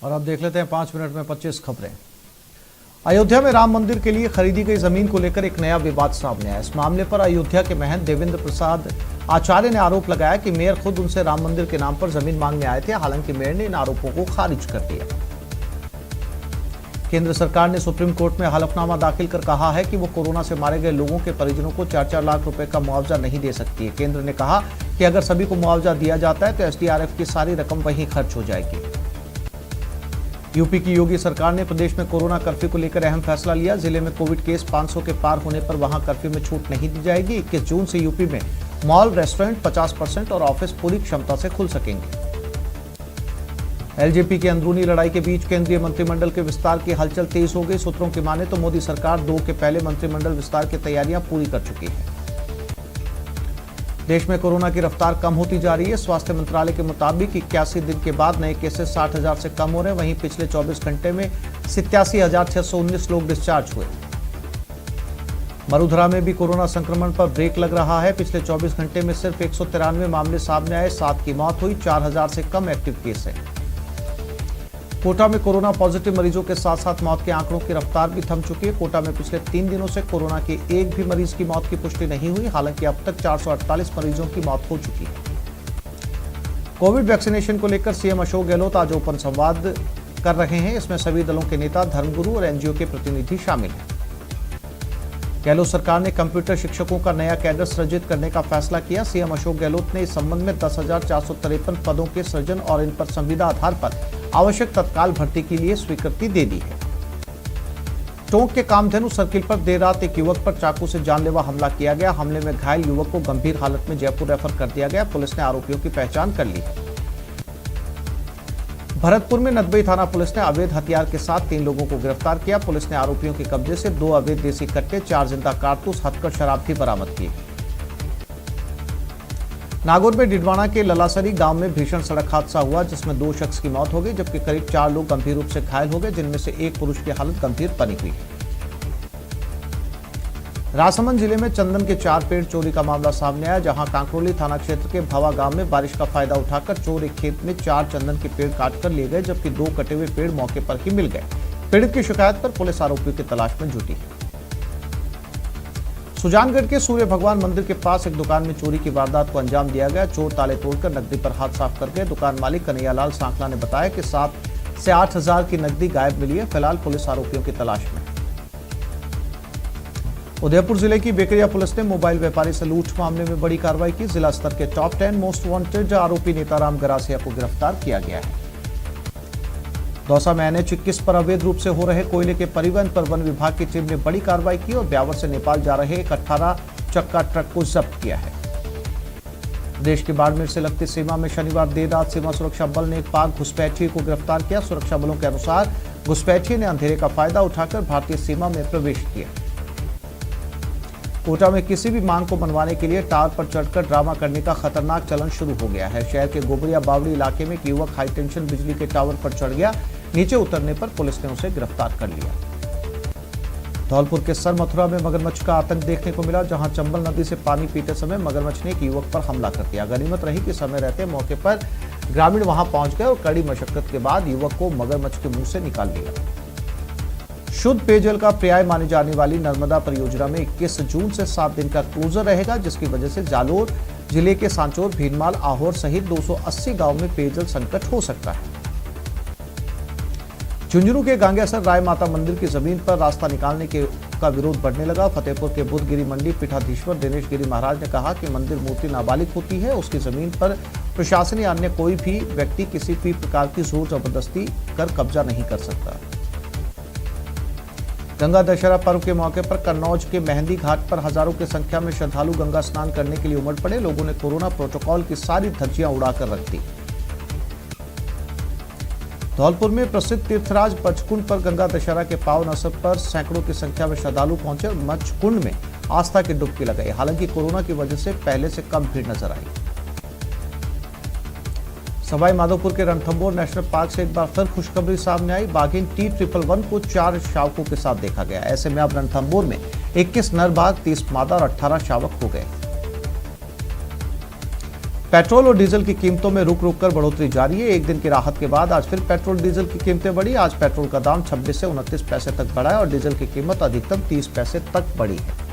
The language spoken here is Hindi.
और अब देख लेते हैं 5 मिनट में 25 खबरें। अयोध्या में राम मंदिर के लिए खरीदी गई जमीन को लेकर एक नया विवाद सामने आया। इस मामले पर अयोध्या के महंत देवेंद्र प्रसाद आचार्य ने आरोप लगाया कि मेयर खुद उनसे राम मंदिर के नाम पर जमीन मांगने आए थे। हालांकि मेयर ने इन आरोपों को खारिज कर दिया। केंद्र सरकार ने सुप्रीम कोर्ट में हलफनामा दाखिल कर कहा है कि वो कोरोना से मारे गए लोगों के परिजनों को 4-4 लाख रुपए का मुआवजा नहीं दे सकती है। केंद्र ने कहा कि अगर सभी को मुआवजा दिया जाता है तो एसडीआरएफ की सारी रकम वहीं खर्च हो जाएगी। यूपी की योगी सरकार ने प्रदेश में कोरोना कर्फ्यू को लेकर अहम फैसला लिया। जिले में कोविड केस 500 के पार होने पर वहां कर्फ्यू में छूट नहीं दी जाएगी। 21 जून से यूपी में मॉल, रेस्टोरेंट 50% और ऑफिस पूरी क्षमता से खुल सकेंगे। एलजेपी की अंदरूनी लड़ाई के बीच केंद्रीय मंत्रिमंडल के विस्तार की हलचल तेज हो गई। सूत्रों की माने तो मोदी सरकार 2 के पहले मंत्रिमंडल विस्तार की तैयारियां पूरी कर चुकी है। देश में कोरोना की रफ्तार कम होती जा रही है। स्वास्थ्य मंत्रालय के मुताबिक 81 दिन के बाद नए केसेस 60,000 से कम हो रहे हैं। वहीं पिछले 24 घंटे में 87,619 लोग डिस्चार्ज हुए। मरुधरा में भी कोरोना संक्रमण पर ब्रेक लग रहा है। पिछले 24 घंटे में सिर्फ 193 मामले सामने आए, 7 की मौत हुई। 4,000 से कम एक्टिव केस है। कोटा में कोरोना पॉजिटिव मरीजों के साथ साथ मौत के आंकड़ों की रफ्तार भी थम चुकी है। कोटा में पिछले 3 दिनों से कोरोना के एक भी मरीज की मौत की पुष्टि नहीं हुई। हालांकि अब तक 448 मरीजों की मौत हो चुकी है। कोविड वैक्सीनेशन को लेकर सीएम अशोक गहलोत आज ओपन संवाद कर रहे हैं। इसमें सभी दलों के नेता, धर्मगुरु और एनजीओ के प्रतिनिधि शामिल हैं। गहलोत सरकार ने कंप्यूटर शिक्षकों का नया कैडर सृजित करने का फैसला किया। सीएम अशोक गहलोत ने इस संबंध में 10,453 पदों के सृजन और इन पर संविदा आधार पर आवश्यक तत्काल भर्ती के लिए स्वीकृति दे दी है। टोंक के कामधेनु सर्किल पर देर रात एक युवक पर चाकू से जानलेवा हमला किया गया। हमले में घायल युवक को गंभीर हालत में जयपुर रेफर कर दिया गया। पुलिस ने आरोपियों की पहचान कर ली है। भरतपुर में नदबई थाना पुलिस ने अवैध हथियार के साथ 3 लोगों को गिरफ्तार किया। पुलिस ने आरोपियों के कब्जे से 2 अवैध देसी कट्टे, 4 जिंदा कारतूस, हथकड़ शराब भी बरामद की। नागौर में डिडवाना के ललासरी गांव में भीषण सड़क हादसा हुआ, जिसमें 2 शख्स की मौत हो गई जबकि करीब 4 लोग गंभीर रूप से घायल हो गए, जिनमें से एक पुरुष की हालत गंभीर बनी हुई है। राजसमंद जिले में चंदन के 4 पेड़ चोरी का मामला सामने आया, जहां कांकरोली थाना क्षेत्र के भवा गांव में बारिश का फायदा उठाकर चोर एक खेत में 4 चंदन के पेड़ काटकर ले गए, जबकि 2 कटे हुए पेड़ मौके पर ही मिल गए। पीड़ित की शिकायत पर पुलिस आरोपियों की तलाश में जुटी है। सुजानगढ़ के सूर्य भगवान मंदिर के पास एक दुकान में चोरी की वारदात को अंजाम दिया गया। चोर ताले तोड़कर नकदी पर हाथ साफ कर गए। दुकान मालिक कन्हैयालाल सांकला ने बताया कि 7 से 8 हजार की नकदी गायब मिली है। फिलहाल पुलिस आरोपियों की तलाश में। उदयपुर जिले की बेकरिया पुलिस ने मोबाइल व्यापारी से लूट मामले में बड़ी कार्रवाई की। जिला स्तर के टॉप 10 मोस्ट वांटेड आरोपी नेताराम गरासिया को गिरफ्तार किया गया है। दौसा में NH-21 पर अवैध रूप से हो रहे कोयले के परिवहन पर वन विभाग की टीम ने बड़ी कार्रवाई की और ब्यावर से नेपाल जा रहे एक 18 चक्का ट्रक को जब्त किया है। देश के बाड़मेर से लगती सीमा में शनिवार देर रात सीमा सुरक्षा बल ने एक पाक घुसपैठिए को गिरफ्तार किया। सुरक्षा बलों के अनुसार घुसपैठिए ने अंधेरे का फायदा उठाकर भारतीय सीमा में प्रवेश किया। कोटा में किसी भी मांग को मनवाने के लिए टावर पर चढ़कर ड्रामा करने का खतरनाक चलन शुरू हो गया है। शहर के गोबरिया बावड़ी इलाके में एक युवक हाई टेंशन बिजली के टावर पर चढ़ गया। नीचे उतरने पर पुलिस ने उसे गिरफ्तार कर लिया। धौलपुर के सर मथुरा में मगरमच्छ का आतंक देखने को मिला, जहां चंबल नदी से पानी पीते समय मगरमच्छ ने एक युवक पर हमला कर दिया। गनीमत रही कि समय रहते मौके पर ग्रामीण वहां पहुंच गए और कड़ी मशक्कत के बाद युवक को मगरमच्छ के मुंह से निकाल लिया। शुद्ध पेयजल का पर्याय मानी जाने वाली नर्मदा परियोजना में 21 जून से 7 दिन का क्लोजर रहेगा, जिसकी वजह से जालोर जिले के सांचौर, भीनमाल, आहोर सहित 280 गांव में पेयजल संकट हो सकता है। झुंझुनू के गांगेसर राय माता मंदिर की जमीन पर रास्ता निकालने का विरोध बढ़ने लगा। फतेहपुर के बुद्धगिरी मंडी पीठाधीश्वर दिनेश गिरी महाराज ने कहा कि मंदिर मूर्ति नाबालिग होती है, उसकी जमीन पर प्रशासन या अन्य कोई भी व्यक्ति किसी भी प्रकार की जोर जबरदस्ती कर कब्जा नहीं कर सकता। गंगा दशहरा पर्व के मौके पर कन्नौज के मेहंदी घाट पर हजारों की संख्या में श्रद्धालु गंगा स्नान करने के लिए उमड़ पड़े। लोगों ने कोरोना प्रोटोकॉल की सारी धज्जियां उड़ाकर रख दी। धौलपुर में प्रसिद्ध तीर्थराज मच्छकुंड पर गंगा दशहरा के पावन अवसर पर सैकड़ों की संख्या में श्रद्धालु पहुंचे और मच्छकुंड में आस्था की डुबकी लगाई। हालांकि कोरोना की वजह से पहले से कम भीड़ नजर आई। सवाई माधोपुर के रणथंभौर नेशनल पार्क से एक बार फिर खुशखबरी सामने आई। बाघिन T111 को 4 शावकों के साथ देखा गया। ऐसे में अब रणथंभौर में 21 नर बाघ, 30 मादा और 18 शावक हो गए। पेट्रोल और डीजल की कीमतों में रुक रुक कर बढ़ोतरी जारी है। एक दिन की राहत के बाद आज फिर पेट्रोल डीजल की कीमतें बढ़ी। आज पेट्रोल का दाम 26 से 29 पैसे तक बढ़ा है और डीजल की कीमत अधिकतम 30 पैसे तक बढ़ी है।